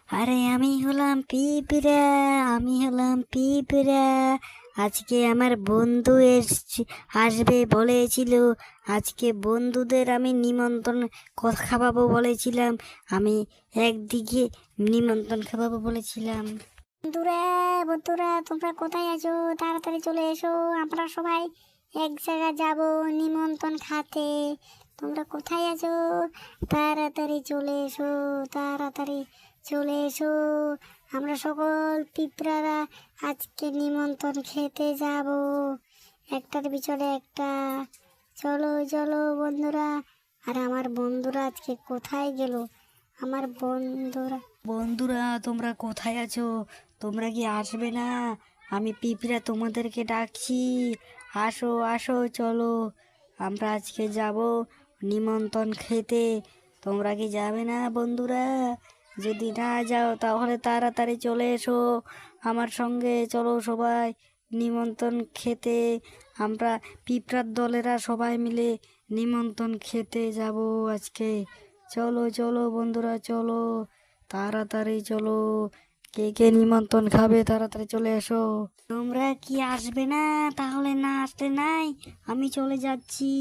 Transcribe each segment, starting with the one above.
আরে আমি হলাম পিঁপড়া, আমি হলাম পিঁপড়া। আজকে আমার বন্ধু আসবে বলেছিল। আজকে বন্ধুদের আমি নিমন্ত্রণ খাওয়াবো বলেছিলাম। আমি একদিকে নিমন্ত্রণ খাওয়াবো বলেছিলাম। বন্ধুরা, বন্ধুরা, তোমরা কোথায় আছো? তাড়াতাড়ি চলে এসো, আমরা সবাই এক জায়গায় যাব নিমন্ত্রণ খাতে। তোমরা কোথায় আছো? তাড়াতাড়ি চলে এসো, তাড়াতাড়ি চলে এসো। আমরা সকল পিঁপড়ারা আজকে নিমন্ত্রণ খেতে যাব, একটার পিছনে একটা। চলো চলো বন্ধুরা। আর আমার বন্ধুরা আজকে কোথায় গেল? আমার বন্ধুরা, বন্ধুরা তোমরা কোথায় আছো? তোমরা কি আসবে না? আমি পিঁপড়া তোমাদেরকে ডাকছি। আসো আসো, চলো আমরা আজকে যাব নিমন্ত্রণ খেতে। তোমরা কি যাবে না বন্ধুরা? যদি না যাও তাহলে তাড়াতাড়ি চলে এসো আমার সঙ্গে। চলো সবাই নিমন্ত্রণ খেতে। আমরা পিঁপড়ার দলেরা সবাই মিলে নিমন্ত্রণ খেতে যাব আজকে। চলো চলো বন্ধুরা, চলো তাড়াতাড়ি চলো। কে কে নিমন্ত্রণ খাবে তাড়াতাড়ি চলে এসো। তোমরা কি আসবে না? তাহলে না আসলে নাই, আমি চলে যাচ্ছি।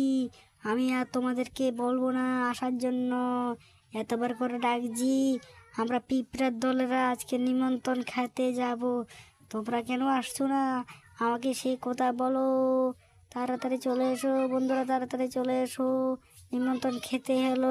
আমি আর তোমাদেরকে বলবো না আসার জন্য। এতবার করে ডাকছি। আমরা পিঁপড়ার দলেরা আজকে নিমন্ত্রণ খেতে যাব। তোমরা কেন আসছো না? আমাকে সেই কথা বলো। তাড়াতাড়ি চলে এসো বন্ধুরা, তাড়াতাড়ি চলে এসো, নিমন্ত্রণ খেতে হলো।